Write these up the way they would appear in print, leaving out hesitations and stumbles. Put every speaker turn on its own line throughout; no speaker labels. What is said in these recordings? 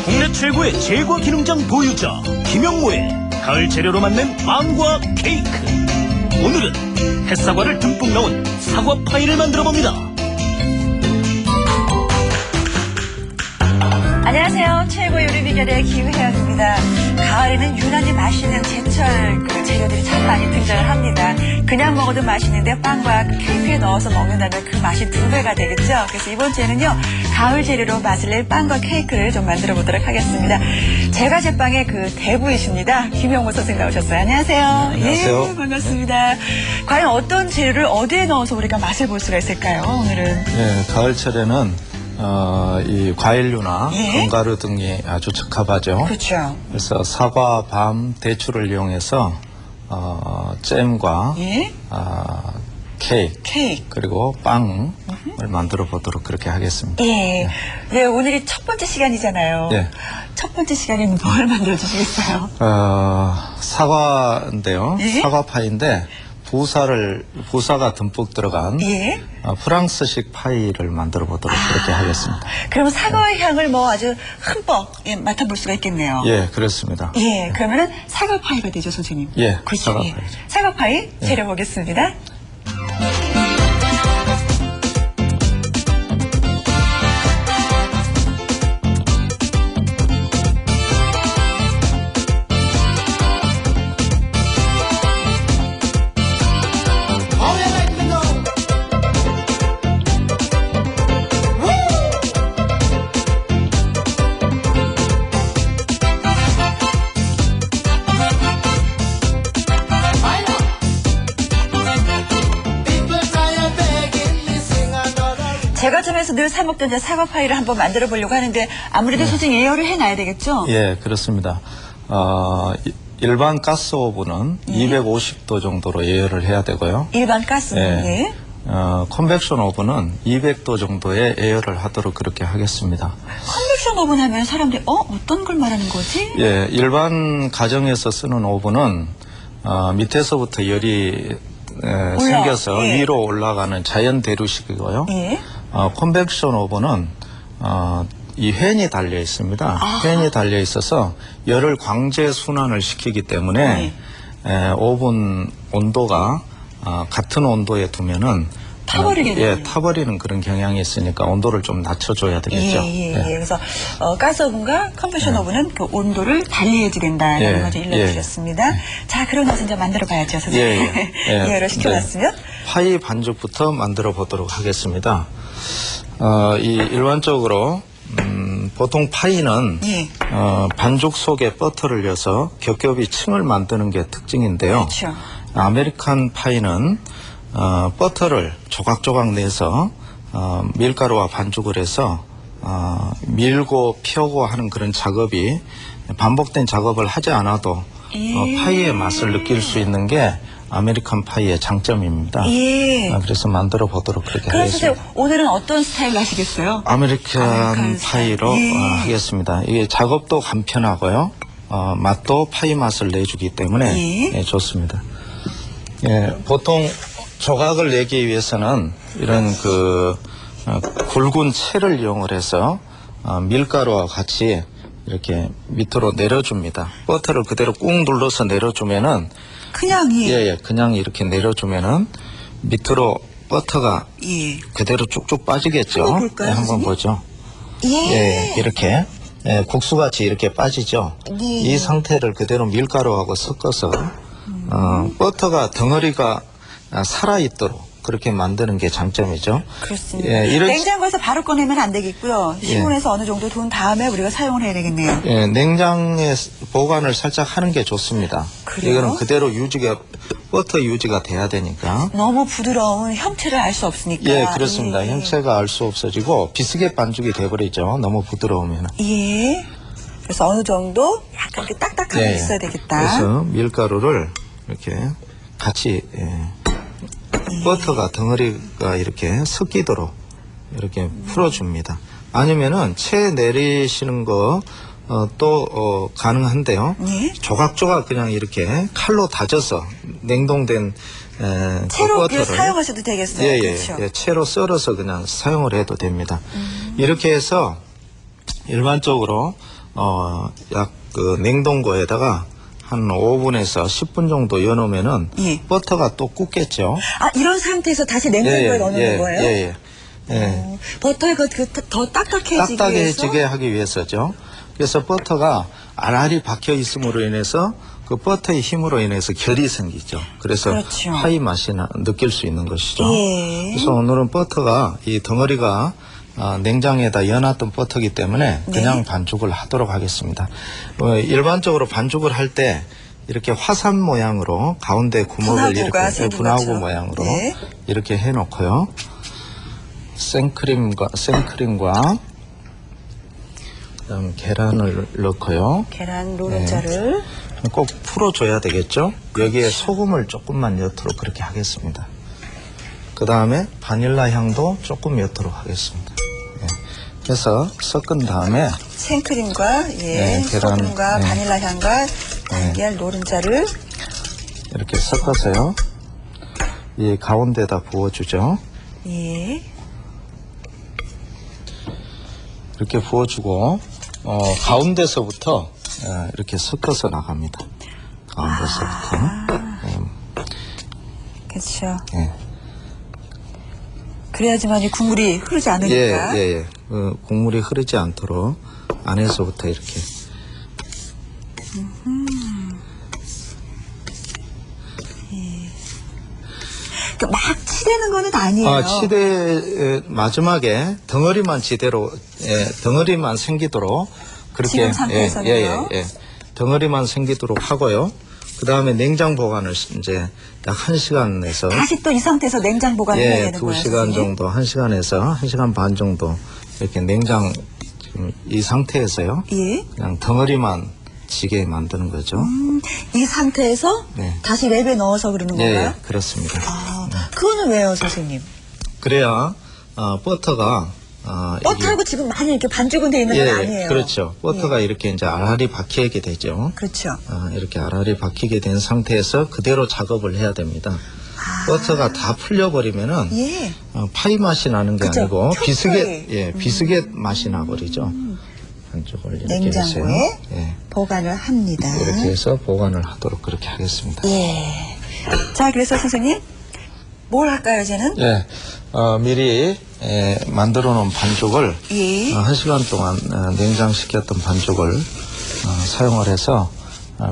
국내 최고의 제과 기능장 보유자 김영모의 가을 재료로 만든 빵과 케이크. 오늘은 햇사과를 듬뿍 넣은 사과 파이를 만들어 봅니다.
안녕하세요. 최고 요리 비결의 김혜영입니다. 가을에는 유난히 맛있는 제철 재료들이 참 많이 등장을 합니다. 그냥 먹어도 맛있는데 빵과 케이크에 넣어서 먹는다면 그 맛이 두 배가 되겠죠. 그래서 이번 주에는요, 가을 재료로 맛을 낼 빵과 케이크를 좀 만들어 보도록 하겠습니다. 제가 제빵의 그 대부이십니다. 김영모 선생 나오셨어요. 안녕하세요.
안녕하세요.
예, 반갑습니다. 과연 어떤 재료를 어디에 넣어서 우리가 맛을 볼 수가 있을까요, 오늘은?
네, 가을철에는 이 과일류나
예?
견과류 등이 아주 적합하죠.
그렇죠.
그래서 사과, 밤, 대추를 이용해서 잼과
예?
케이크 그리고 빵을 만들어 보도록 그렇게 하겠습니다.
예. 네, 오늘이 첫 번째 시간이잖아요.
네.
첫 번째 시간에는 뭘 만들어 주시겠어요?
사과인데요.
예?
사과파인데 부사가 듬뿍 들어간
예.
프랑스식 파이를 만들어 보도록 그렇게 하겠습니다.
그러면 사과의 향을 뭐 아주 흠뻑 맡아볼 수가 있겠네요.
예, 그렇습니다.
예, 그러면은 사과 파이가 되죠, 선생님.
예,
그렇죠.
사과
예.
파이죠.
사과 파이 재료 보겠습니다. 제과점에서 늘 사 먹던 사과 파이를 한번 만들어 보려고 하는데 아무래도 선생님 예열을 해놔야 되겠죠?
예, 그렇습니다. 일반 가스 오븐은
예?
250도 정도로 예열을 해야 되고요.
일반 가스는
예. 컨벡션 오븐은 200도 정도의 예열을 하도록 그렇게 하겠습니다.
컨벡션 오븐 하면 사람들이 어떤 걸 말하는 거지?
예, 일반 가정에서 쓰는 오븐은 밑에서부터 열이 생겨서
예.
위로 올라가는 자연 대류식이고요.
예.
컨벡션 오븐은 이 팬이 달려 있습니다. 팬이 달려 있어서 열을 광재 순환을 시키기 때문에 오븐 온도가 같은 온도에 두면은
타버리게 되네요.
예, 타버리는 그런 경향이 있으니까 온도를 좀 낮춰줘야 되겠죠.
예. 그래서 가스 오븐과 컨벡션 오븐은 그 온도를 달리해야 된다라는
예,
걸 좀 일러주셨습니다. 자, 그러고 나서 이제 만들어 봐야죠, 선생님. 예열을 시켜놨으면.
파이 반죽부터 만들어 보도록 하겠습니다. 일반적으로 보통 파이는
예.
반죽 속에 버터를 넣어서 겹겹이 층을 만드는 게 특징인데요.
그렇죠.
아메리칸 파이는 버터를 조각조각 내서 밀가루와 반죽을 해서 밀고 펴고 하는 그런 작업이 반복된 작업을 하지 않아도 파이의 맛을 느낄 수 있는 게 아메리칸 파이의 장점입니다.
예.
그래서 만들어 보도록 그렇게
그럼
하겠습니다.
선생님, 오늘은 어떤 스타일로 하시겠어요?
아메리칸 파이로
예.
하겠습니다. 이게 작업도 간편하고요. 맛도 파이 맛을 내주기 때문에
예.
좋습니다. 예, 보통 조각을 내기 위해서는 이런 굵은 채를 이용을 해서 밀가루와 같이 이렇게 밑으로 내려줍니다. 버터를 그대로 꾹 눌러서 내려주면은 그냥 이렇게 내려주면은 밑으로 버터가 그대로 쭉쭉 빠지겠죠.
한번 볼까요,
한번
선생님?
보죠.
예.
이렇게 국수같이 이렇게 빠지죠. 이 상태를 그대로 밀가루하고 섞어서 버터가 덩어리가 살아있도록 그렇게 만드는 게 장점이죠.
그렇습니다.
예,
냉장고에서 바로 꺼내면 안 되겠고요. 시온에서 어느 정도 둔 다음에 우리가 사용을 해야 되겠네요.
예, 냉장에 보관을 살짝 하는 게 좋습니다.
그래요?
이거는 그대로 버터 유지가 돼야 되니까.
너무 부드러운 형체를 알 수 없으니까.
예, 그렇습니다. 형체가 알 수 없어지고 비스켓 반죽이 돼버리죠. 너무 부드러우면.
예. 그래서 어느 정도 약간 이렇게 딱딱함이 있어야 되겠다.
그래서 밀가루를 이렇게 같이 버터가 덩어리가 이렇게 섞이도록 이렇게 풀어줍니다. 아니면은 채 내리시는 거 또 가능한데요. 조각조각 그냥 이렇게 칼로 다져서 냉동된
채로
버터를
사용하셔도 되겠어요. 그렇죠?
예, 채로 썰어서 그냥 사용을 해도 됩니다. 이렇게 해서 일반적으로 약 그 냉동고에다가 한 5분에서 10분 정도 여놓으면은
예.
버터가 또 굳겠죠.
아, 이런 상태에서 다시 냉장고에 넣는 거예요?
예. 예.
버터가 더 딱딱해지게
딱딱해지게
위해서?
하기 위해서죠. 그래서 버터가 알알이 박혀 있음으로 인해서 그 버터의 힘으로 인해서 결이 생기죠. 그래서
그렇죠.
파이 맛이 느낄 수 있는 것이죠.
예.
그래서 오늘은 버터가 이 덩어리가 냉장에다 여놨던 버터기 때문에 그냥
네.
반죽을 하도록 하겠습니다. 일반적으로 반죽을 할 때 이렇게 화산 모양으로 가운데 구멍을
분화구가
이렇게
생긴
분화구
것처럼.
모양으로
네.
이렇게 해놓고요. 생크림과 그다음 계란을 넣고요.
계란 노른자를
꼭 풀어줘야 되겠죠. 여기에 소금을 조금만 넣도록 그렇게 하겠습니다. 그 다음에 바닐라 향도 조금 넣도록 하겠습니다. 예. 그래서 섞은 다음에
생크림과
네, 계란,
소금과
네.
바닐라 향과 달걀 노른자를
이렇게 섞어서요. 이 가운데다 부어주죠.
예.
이렇게 부어주고 가운데서부터 이렇게 섞어서 나갑니다. 가운데서부터.
그렇죠.
예.
그래야지만 이 국물이 흐르지 않으니까.
예. 국물이 흐르지 않도록 안에서부터 이렇게.
그러니까 막 치대는 거는 아니에요.
마지막에 덩어리만 덩어리만 생기도록 그렇게.
지금 상태에서는요?
예. 덩어리만 생기도록 하고요. 그 다음에 냉장 보관을 이제 약 1시간에서.
다시 또 이 상태에서 냉장 보관을 해야 되는 거예요.
2시간
선생님?
정도, 1시간에서 1시간 반 정도 이렇게 냉장 지금 이 상태에서요.
예.
그냥 덩어리만 지게 만드는 거죠.
이 상태에서
네.
다시 랩에 넣어서 그러는 건가요?
그렇습니다.
아, 그거는 왜요, 선생님?
그래야 버터가
버터하고 지금 많이 이렇게 반죽은 돼 있는 건 아니에요.
그렇죠. 버터가 이렇게 이제 알알이 박히게 되죠.
그렇죠.
이렇게 알알이 박히게 된 상태에서 그대로 작업을 해야 됩니다. 버터가 다 풀려버리면은
예.
파이 맛이 나는 게
그죠.
아니고
촉촉이.
비스켓 맛이 나버리죠. 반죽을 이렇게 해서요.
냉장고에
예.
보관을 합니다.
이렇게 해서 보관을 하도록 그렇게 하겠습니다.
예. 자, 그래서 선생님 뭘 할까요, 이제는?
예. 미리 만들어 놓은 반죽을
예.
1시간 동안 냉장시켰던 반죽을 사용을 해서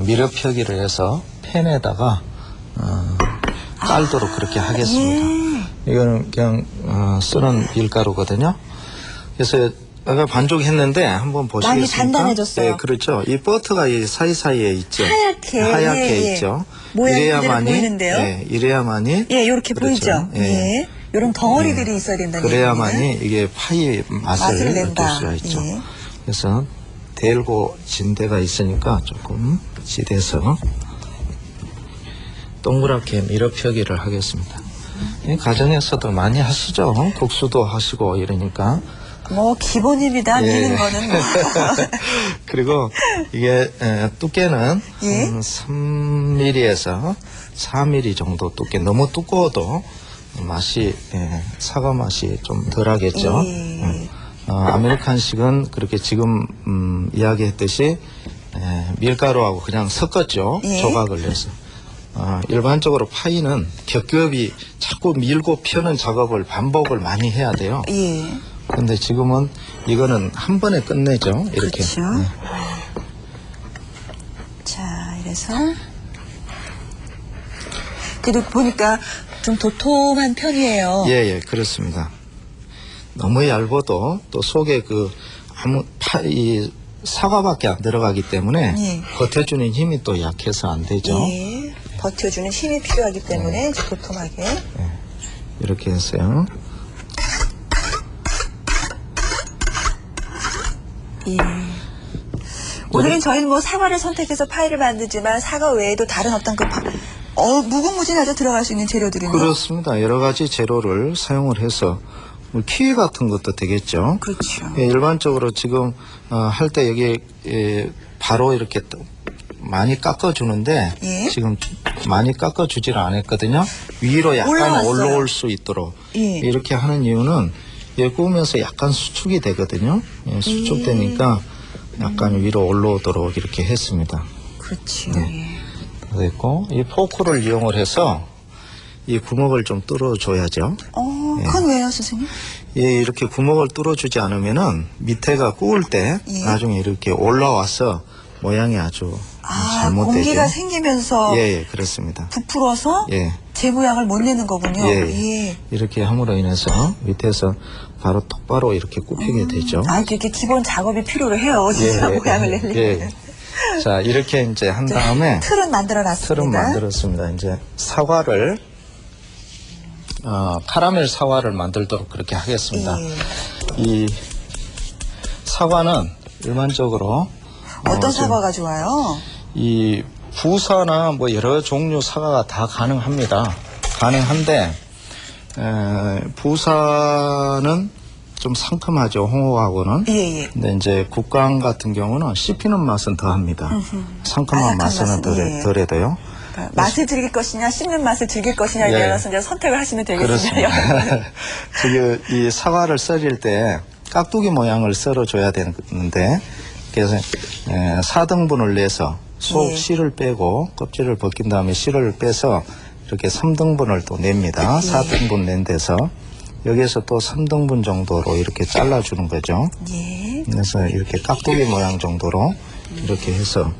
미럽혀기를 해서 팬에다가 깔도록 그렇게 하겠습니다. 이거는 그냥 쓰는 밀가루거든요. 그래서 아까 반죽했는데 한번 보시겠습니까?
많이 단단해졌어요.
네, 그렇죠. 이 버터가 이 사이사이에 있죠.
하얗게. 예.
있죠.
모양이 그대로 보이는데요.
이래야만이
예, 요렇게
그렇죠.
보이죠? 예. 요런 덩어리들이 있어야 된다는
그래야만이
얘기는.
이게 파이의 맛을 느낄
낸다.
수가 있죠.
예.
그래서 대고 진 데가 있으니까 조금 지대서 동그랗게 미럽혀기를 하겠습니다. 이 가정에서도 많이 하시죠. 국수도 하시고 이러니까.
뭐 기본입니다.
예.
미는 거는. 뭐.
그리고 이게 두께는
예.
3mm에서 4mm 정도 두께. 너무 두꺼워도 맛이 사과 맛이 좀 덜하겠죠.
예.
아메리칸식은 그렇게 지금 이야기했듯이 밀가루하고 그냥 섞었죠.
예.
조각을 내서. 일반적으로 파이는 겹겹이 자꾸 밀고 펴는 작업을 반복을 많이 해야 돼요.
예.
근데 지금은 이거는 한 번에 끝내죠. 이렇게.
그렇죠. 자, 이래서 그래도 보니까 좀 도톰한 편이에요.
예, 그렇습니다. 너무 얇아도 또 속에 이 사과밖에 안 들어가기 때문에
예.
버텨주는 힘이 또 약해서 안 되죠.
예. 버텨주는 힘이 필요하기 때문에 이제 도톰하게.
이렇게 했어요.
예. 오늘은 저희는 뭐 사과를 선택해서 파이를 만들지만 사과 외에도 다른 어떤 무궁무진하게 들어갈 수 있는 재료들이네요.
그렇습니다. 여러 가지 재료를 사용을 해서 뭐 키위 같은 것도 되겠죠.
그렇죠.
일반적으로 지금 할 때 여기 바로 이렇게 많이 깎아주는데
예.
지금 많이 깎아주지를 않았거든요. 위로 약간
올라왔어요.
올라올 수 있도록
예.
이렇게 하는 이유는 구우면서 약간 수축이 되거든요. 수축되니까 약간 위로 올라오도록 이렇게 했습니다.
그렇죠.
네. 됐고, 이 포크를 이용을 해서 이 구멍을 좀 뚫어줘야죠.
그건 왜요, 선생님?
예, 이렇게 구멍을 뚫어주지 않으면은 밑에가 구울 때
예.
나중에 이렇게 올라와서 모양이 아주 잘못되죠.
공기가 생기면서
예, 그렇습니다.
부풀어서
예.
제 모양을 못 내는 거군요.
예. 이렇게 함으로 인해서 밑에서 바로 똑바로 이렇게 굽히게 되죠.
이렇게 기본 작업이 필요로 해요. 진짜 모양을 내려면.
예. 자, 이렇게 이제 한 다음에
틀은 만들어 놨습니다.
틀은 만들었습니다. 이제 사과를 카라멜 사과를 만들도록 그렇게 하겠습니다.
예.
이 사과는 일반적으로
어떤
지금
사과가 좋아요?
이 부사나 뭐 여러 종류 사과가 다 가능합니다. 가능한데 부사는 좀 상큼하죠, 홍어하고는.
예.
근데 이제 국강 같은 경우는 씹히는 맛은 더합니다. 상큼한 맛은 덜해도요.
맛을 즐길 것이냐, 씹는 맛을 즐길 것이냐에
예.
대해서 이제 선택을 하시면 되겠습니다.
그렇습니다. 지금 이 사과를 썰일 때 깍두기 모양을 썰어줘야 되는데, 그래서 4등분을 내서 속
예.
씨를 빼고 껍질을 벗긴 다음에 씨를 빼서 이렇게 3등분을 또 냅니다. 4등분 낸 데서 여기에서 또 3등분 정도로 이렇게 잘라주는 거죠.
예.
그래서 이렇게 깍두기 모양 정도로 이렇게 해서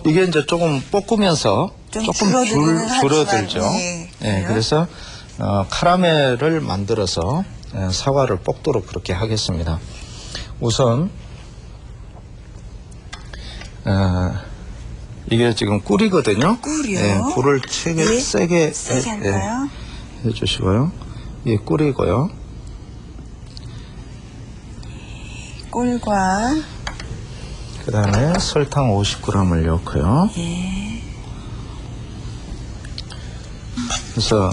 이게 이제 조금 볶으면서
좀
조금
줄어들기는
줄어들죠.
하지만,
예, 그래서 카라멜을 만들어서 사과를 볶도록 그렇게 하겠습니다. 우선 이게 지금 꿀이거든요.
꿀이요?
예, 꿀을 세게
할까요?
해주시고요. 이게 꿀이고요.
꿀과
그 다음에 설탕 50g을 넣고요.
예.
그래서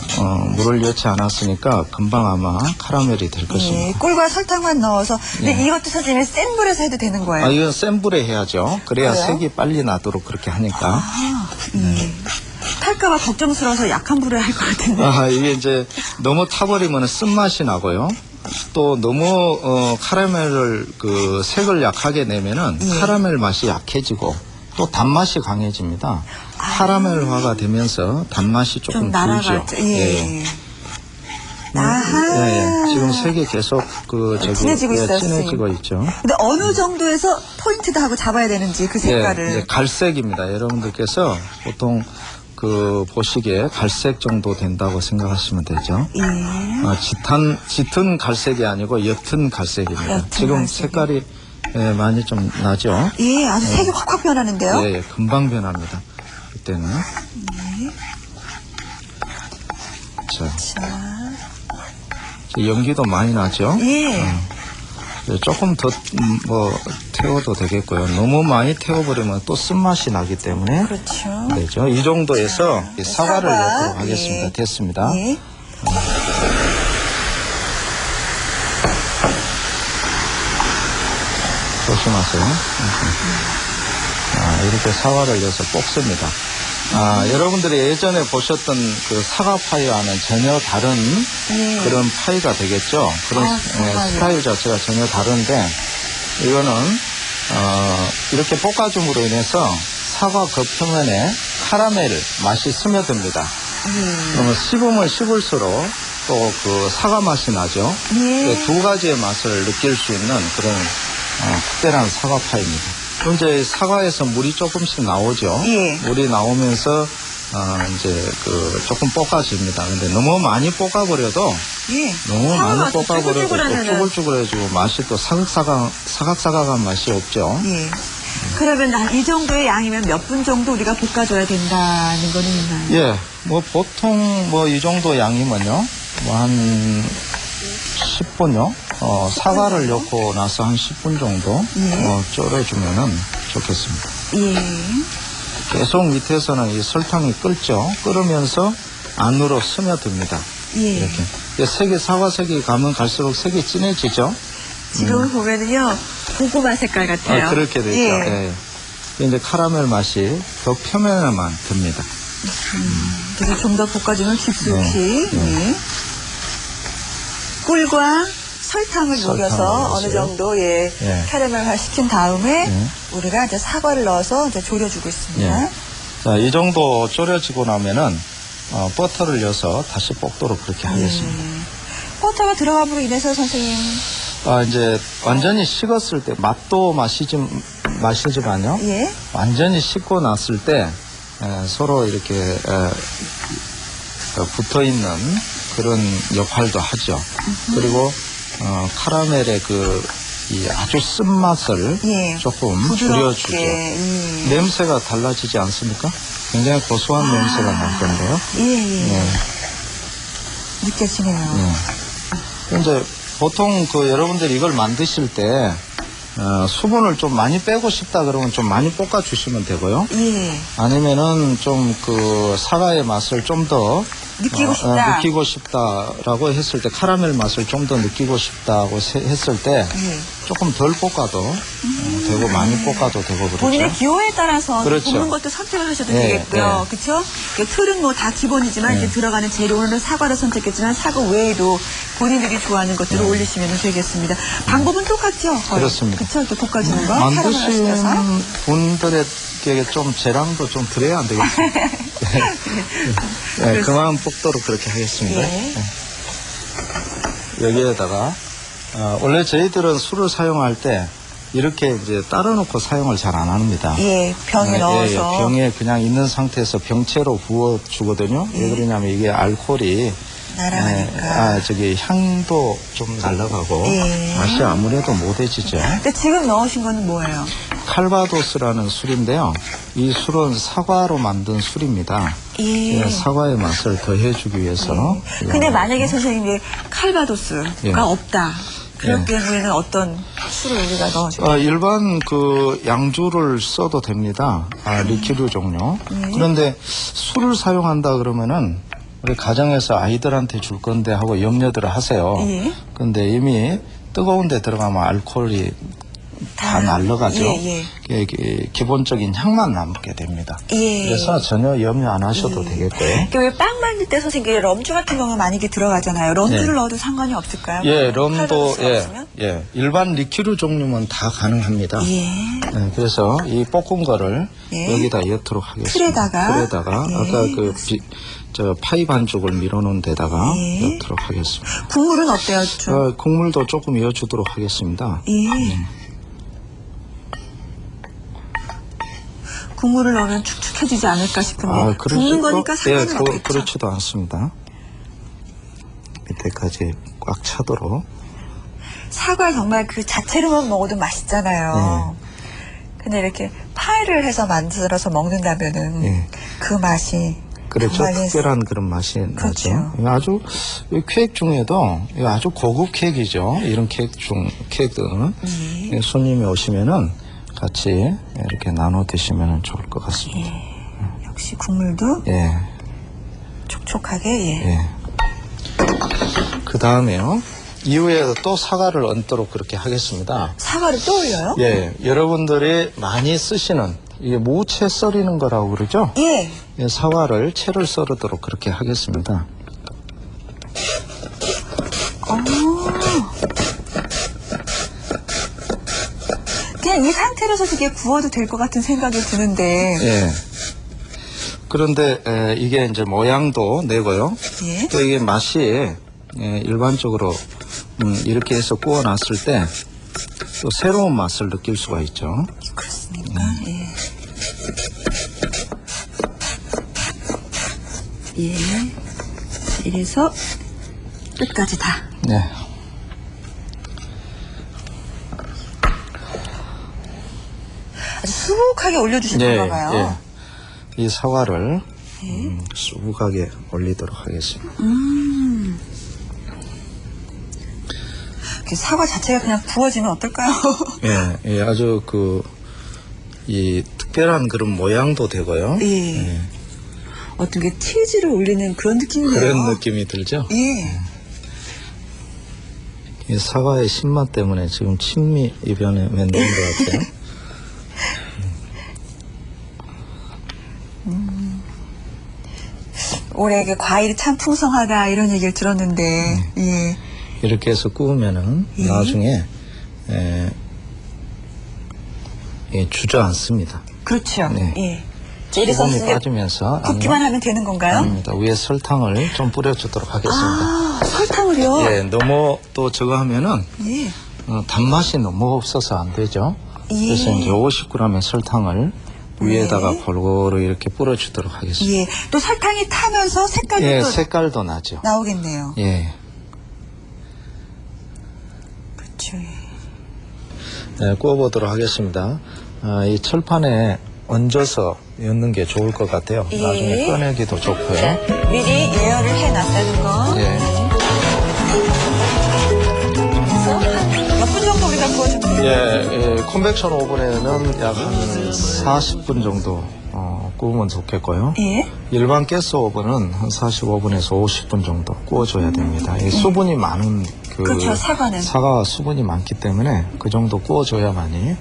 물을 넣지 않았으니까 금방 아마 카라멜이 될
예.
것입니다.
꿀과 설탕만 넣어서. 근데 이것도 선생님 센 불에서 해도 되는 거예요?
이건 센 불에 해야죠. 그래야
그래요?
색이 빨리 나도록 그렇게 하니까.
탈까봐 걱정스러워서 약한 불에 할 것 같은데.
이게 이제 너무 타버리면 쓴맛이 나고요. 또 너무 카라멜을 그 색을 약하게 내면은 카라멜 맛이 약해지고 또 단맛이 강해집니다. 카라멜화가 되면서 단맛이 조금
좀
줄죠.
날아갔죠. 예.
지금 색이 계속
진해지고 있어요,
진해지고 있죠.
근데 어느 정도에서 포인트도 하고 잡아야 되는지 그 색깔을.
이제 갈색입니다. 여러분들께서 보통 보시기에 갈색 정도 된다고 생각하시면 되죠.
예.
짙은 갈색이 아니고 옅은 갈색입니다.
옅은
지금
갈색이요.
색깔이 많이 좀 나죠.
예, 아주 색이 확확 변하는데요.
예, 금방 변합니다. 그때는. 자, 연기도 많이 나죠.
예.
조금 더 태워도 되겠고요. 너무 많이 태워버리면 또 쓴맛이 나기 때문에
그렇죠.
되죠. 이 정도에서 이 사과를
사과.
넣도록 하겠습니다.
예.
됐습니다.
예.
조심하세요. 이렇게 사과를 넣어서 볶습니다. 여러분들이 예전에 보셨던 그 사과 파이와는 전혀 다른 그런 파이가 되겠죠. 그런 스타일 자체가 전혀 다른데 이거는 이렇게 볶아줌으로 인해서 사과 겉표면에 카라멜 맛이 스며듭니다. 그러면 씹으면 씹을수록 또 그 사과 맛이 나죠. 두 가지의 맛을 느낄 수 있는 그런 특별한 사과 파이입니다. 그럼 이제 사과에서 물이 조금씩 나오죠.
예.
물이 나오면서 이제 조금 볶아집니다. 근데 너무 많이 볶아버려도 너무 많이 볶아버려도 또 쭈글쭈글해지고 맛이 또 사각사각한 맛이 없죠.
예. 그러면 이 정도의 양이면 몇 분 정도 우리가 볶아줘야 된다는 거는 있나요?
예, 보통 이 정도 양이면요, 한 10분요. 사과를 넣고 나서 한 10분 정도 졸여주면은 좋겠습니다.
예.
계속 밑에서는 이 설탕이 끓죠. 끓으면서 안으로 스며듭니다.
예.
이렇게 색이 사과색이 가면 갈수록 색이 진해지죠.
지금 보면은요 고구마 색깔 같아요.
그렇게 되죠.
예.
예. 이제 카라멜 맛이 더 표면에만 듭니다.
그래서 좀 더 볶아주면 깊숙이. 예. 꿀과 설탕을
설탕을
녹여서 어느
넣어서요.
정도 예,
예.
캐러멜화 시킨 다음에
예.
우리가 이제 사과를 넣어서 이제 졸여주고 있습니다.
예. 자, 이 정도 졸여지고 나면은 버터를 넣어서 다시 볶도록 그렇게 하겠습니다.
버터가 들어감으로 인해서 선생님
이제 완전히 식었을 때 맛도 마시지만요.
예.
완전히 식고 났을 때 서로 이렇게 붙어 있는 그런 역할도 하죠. 부드럽고 카라멜의 이 아주 쓴맛을
예.
조금
부드럽게.
줄여주죠. 냄새가 달라지지 않습니까? 굉장히 고소한 냄새가 날 건데요.
예.
예.
느껴지네요.
이제 보통 여러분들이 이걸 만드실 때 수분을 좀 많이 빼고 싶다 그러면 좀 많이 볶아 주시면 되고요.
예.
아니면은 좀 사과의 맛을 좀 더
느끼고 싶다.
느끼고 싶다라고 했을 때 카라멜 맛을 좀 더 느끼고 싶다고 했을 때
예.
조금 덜 볶아도 되고 많이 볶아도 되고 그렇죠.
본인의 기호에 따라서
그렇죠.
볶는 것도 선택을 하셔도
예,
되겠고요.
예.
그렇죠? 틀은 뭐 다 기본이지만
예.
이제 들어가는 재료는 사과를 선택했지만 사과 외에도 본인들이 좋아하는 것들을 올리시면 되겠습니다. 방법은 똑같죠? 거의.
그렇습니다.
그렇죠? 이렇게 볶아주는 거.
만드신
캐러멜화
분들에게 좀 재량도 좀 드려야 안 되겠습니까? 네, 그만 볶도록 그렇게 하겠습니다.
예.
여기에다가 원래 저희들은 술을 사용할 때 이렇게 이제 따로 놓고 사용을 잘 안 합니다.
예, 병에 넣어서.
병에 그냥 있는 상태에서 병채로 부어 주거든요. 왜 그러냐면 이게 알코올이
날아가니까.
향도 좀 날아가고
예.
맛이 아무래도 못해지죠.
근데 지금 넣으신 거는 뭐예요?
칼바도스라는 술인데요. 이 술은 사과로 만든 술입니다.
예.
사과의 맛을 더해주기 위해서.
근데 만약에 선생님이 칼바도스가
예.
없다. 그럴
예.
경우에는 어떤 술을 우리가 넣어줘요?
일반 양주를 써도 됩니다. 리큐르 종류. 그런데 술을 사용한다 그러면은 우리 가정에서 아이들한테 줄 건데 하고 염려들을 하세요.
예.
근데 이미 뜨거운 데 들어가면 알코올이 다 날라가죠.
예,
기본적인 향만 남게 됩니다.
예.
그래서 전혀 염려 안 하셔도 되겠고요.
왜 빵 만들 때 선생님 럼주 같은 경우는 많이 이렇게 들어가잖아요. 럼주를
네.
넣어도 상관이 없을까요?
예, 럼도
칼바도스가 없으면?
일반 리큐르 종류면 다 가능합니다.
예.
네, 그래서 이 볶은 거를
예.
여기다 넣도록 하겠습니다.
틀에다가? 예.
아까 파이 반죽을 밀어놓은 데다가
예.
넣도록 하겠습니다.
국물은 어때요? 좀?
국물도 조금 이어주도록 하겠습니다.
예. 국물을 넣으면 축축해지지 않을까 싶은데 굽는 거니까 상관은 없겠죠?
그렇지도 않습니다. 밑에까지 꽉 차도록.
사과 정말 그 자체로만 먹어도 맛있잖아요. 근데 이렇게 파이를 해서 만들어서 먹는다면은
네.
그 맛이
그렇죠.
정말
특별한 그런 맛이
그렇죠.
나죠. 이거 아주 이 케이크 중에도 이거 아주 고급 케이크이죠. 이런 케이크는 손님이 오시면은 같이 이렇게 나눠 드시면 좋을 것 같습니다.
역시 국물도
예.
촉촉하게
예. 그 다음에요. 이후에 또 사과를 얹도록 그렇게 하겠습니다.
사과를 또 올려요?
예. 여러분들이 많이 쓰시는 이게 무채 썰이는 거라고 그러죠?
예.
예, 사과를 채를 썰도록 그렇게 하겠습니다.
그냥 이 상태로서 되게 구워도 될 것 같은 생각이 드는데
예. 그런데 이게 이제 모양도 내고요.
예.
또 이게 맛이 일반적으로 이렇게 해서 구워놨을 때 또 새로운 맛을 느낄 수가 있죠.
그렇습니까? 예. 예. 이래서 끝까지 다.
네.
아주 수북하게 올려주시는가 봐요.
예. 이 사과를 수북하게 올리도록 하겠습니다.
그 사과 자체가 그냥 구워지면 어떨까요?
예, 아주 이 특별한 그런 모양도 되고요.
예. 어떤 게 치즈를 올리는 그런 느낌이네요.
그런 느낌이 들죠?
예.
이 사과의 신맛 때문에 지금 침이 입안에 맺는 것 같아요.
올해 과일이 참 풍성하다 이런 얘기를 들었는데 예.
이렇게 해서 구우면은 나중에 주저앉습니다.
그렇죠.
네.
예. 이래서
수분이
이제
빠지면서
굽기만 하면 되는 건가요?
아닙니다. 위에 설탕을 좀 뿌려주도록 하겠습니다.
아, 설탕을요?
예, 너무 또 저거 하면은
예.
단맛이 너무 없어서 안 되죠.
예.
그래서 이제 50g의 설탕을 위에다가 골고루 이렇게 뿌려주도록 하겠습니다.
예. 또 설탕이 타면서 색깔도
예,
또
색깔도 나죠.
나오겠네요.
예.
그렇죠.
네, 구워보도록 하겠습니다. 이 철판에 얹어서 넣는 게 좋을 것 같아요.
예.
나중에 꺼내기도 좋고요.
자, 미리 예열을 해놨다는 거.
예.
그래서 몇 분 정도 우리가 구워주면 돼요?
예, 컨벡션 오븐에는 약 한 40분 정도 구우면 좋겠고요.
예.
일반 가스 오븐은 한 45분에서 50분 정도 구워줘야 됩니다. 이 수분이 많은
그렇죠, 사과는.
사과가 수분이 많기 때문에 그 정도 구워줘야만이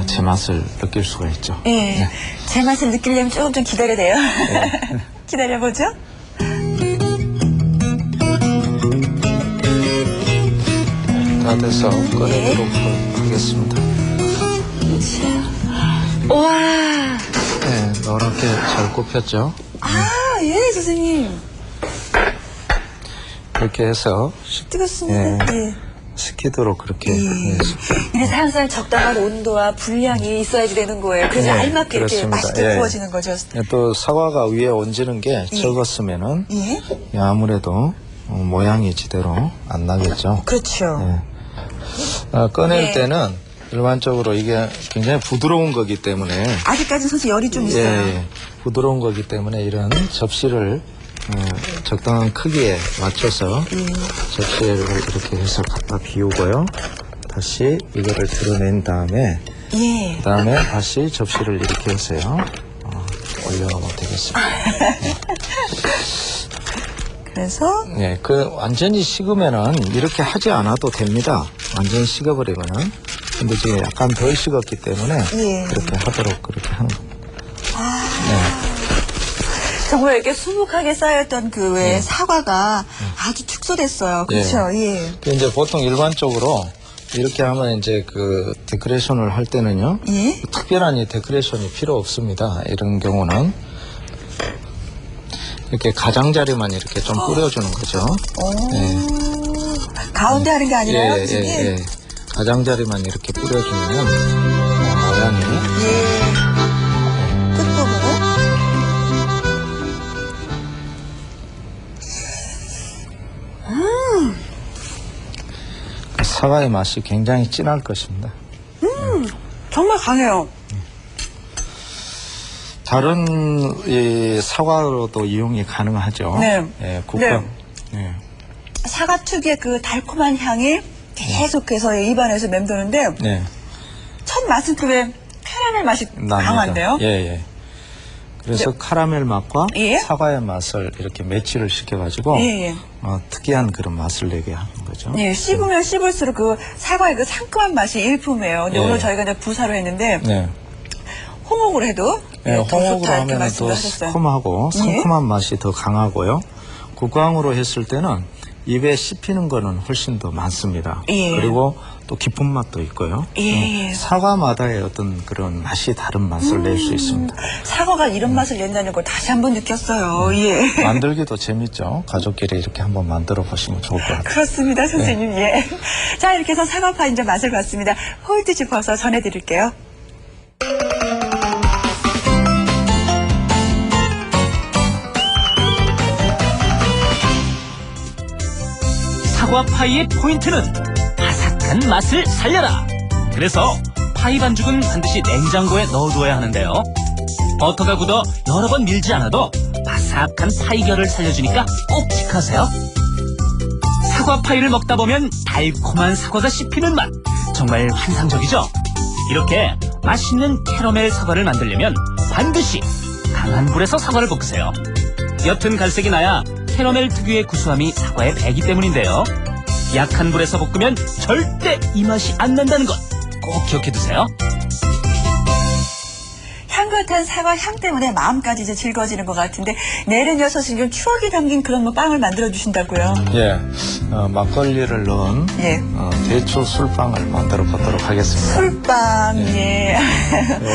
제맛을 느낄 수가 있죠.
예.
네.
제 맛을 느끼려면 조금 좀 기다려야 돼요. 기다려보죠.
다 돼서 꺼내도록 하겠습니다.
우와.
네, 노랗게 잘 굽혔죠.
아, 예, 선생님.
이렇게 해서
뜨겁습니다.
예.
예.
식히도록 그렇게
예. 이래서 항상 적당한 온도와 분량이 있어야지 되는 거예요. 그래서
네,
알맞게 이렇게
그렇습니다.
맛있게
예.
구워지는 거죠.
또 사과가 위에 얹는 게 적었으면은
예.
아무래도 모양이 제대로 안 나겠죠.
그렇죠.
예. 꺼낼
네.
때는 일반적으로 이게 굉장히 부드러운 거기 때문에
아직까지 사실 열이 좀 있어요.
예, 부드러운 거기 때문에 이런 접시를 적당한 크기에 맞춰서 접시를 이렇게 해서 갖다 비우고요. 다시 이거를 드러낸 다음에
예.
그다음에 다시 접시를 이렇게 해서요. 올려놓으면 되겠습니다.
그래서
예, 완전히 식으면은 이렇게 하지 않아도 됩니다. 완전히 식어버리면은. 근데 지금 약간 덜 식었기 때문에
예.
그렇게 하도록 그렇게 하는 겁니다.
정말 이렇게 수북하게 쌓였던 그 외 사과가 아주 축소됐어요. 그렇죠. 예.
이제 보통 일반적으로 이렇게 하면 이제 그 데코레이션을 할 때는요.
예.
특별한 이 데코레이션이 필요 없습니다. 이런 경우는 이렇게 가장자리만 이렇게 좀 뿌려주는 거죠. 예.
가운데 하는 게 아니라요,
예,
선생님?
예. 가장자리만 이렇게 뿌려주면 모양이
예. 끝부분은?
사과의 맛이 굉장히 진할 것입니다.
정말 강해요.
다른 이 사과로도 이용이 가능하죠.
네.
예, 국감. 예.
사과 특유의 그 달콤한 향이 계속해서 입안에서 맴도는데
네.
첫 맛은 그 왜 캐러멜 맛이
납니다.
강한데요.
예, 예. 그래서 카라멜 맛과
예?
사과의 맛을 이렇게 매치를 시켜가지고
예, 예.
특이한 그런 맛을 내게 하는 거죠.
예, 씹으면 씹을수록 그 사과의 그 상큼한 맛이 일품이에요. 근데
예.
오늘 저희가 이제 부사로 했는데
네.
홍옥으로 해도
예,
더
홍옥으로
좋다 이렇게
하면
말씀을
더
하셨어요.
새콤하고 상큼한 맛이 더 강하고요. 국광으로 했을 때는 입에 씹히는 거는 훨씬 더 많습니다.
예.
그리고 또 깊은 맛도 있고요.
예.
사과마다의 어떤 그런 맛이 다른 맛을 낼 수 있습니다.
사과가 이런 맛을 낸다는 걸 다시 한번 느꼈어요. 예.
만들기도 재밌죠. 가족끼리 이렇게 한번 만들어 보시면 좋을 것 같아요.
그렇습니다, 선생님. 예. 자, 이렇게 해서 사과파 이제 맛을 봤습니다. 홀드 짚어서 전해드릴게요.
사과 파이의 포인트는 바삭한 맛을 살려라. 그래서 파이 반죽은 반드시 냉장고에 넣어두어야 하는데요. 버터가 굳어 여러 번 밀지 않아도 바삭한 파이 결을 살려주니까 꼭 지켜하세요. 사과 파이를 먹다 보면 달콤한 사과가 씹히는 맛, 정말 환상적이죠? 이렇게 맛있는 캐러멜 사과를 만들려면 반드시 강한 불에서 사과를 볶으세요. 옅은 갈색이 나야 캐러멜 특유의 구수함이 사과에 배기 때문인데요. 약한 불에서 볶으면 절대 이 맛이 안 난다는 것 꼭 기억해두세요.
향긋한 사과 향 때문에 마음까지 이제 즐거워지는 것 같은데 내일은 여섯이 좀 추억이 담긴 그런 뭐 빵을 만들어 주신다고요.
예, 막걸리를 넣은
예.
대추 술빵을 만들어 보도록 하겠습니다.
술빵, 예.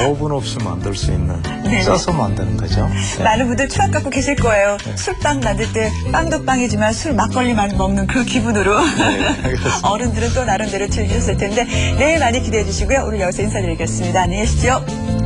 오븐 없이 만들 수 있는
네네.
써서 만드는 거죠. 예.
많은 분들 추억 갖고 계실 거예요. 술빵 만들 때 빵도 빵이지만 술 막걸리만 먹는 그 기분으로.
알겠습니다.
어른들은 또 나름대로 즐기셨을 텐데 내일 많이 기대해 주시고요. 오늘 여기서 인사드리겠습니다. 안녕히 계십시오.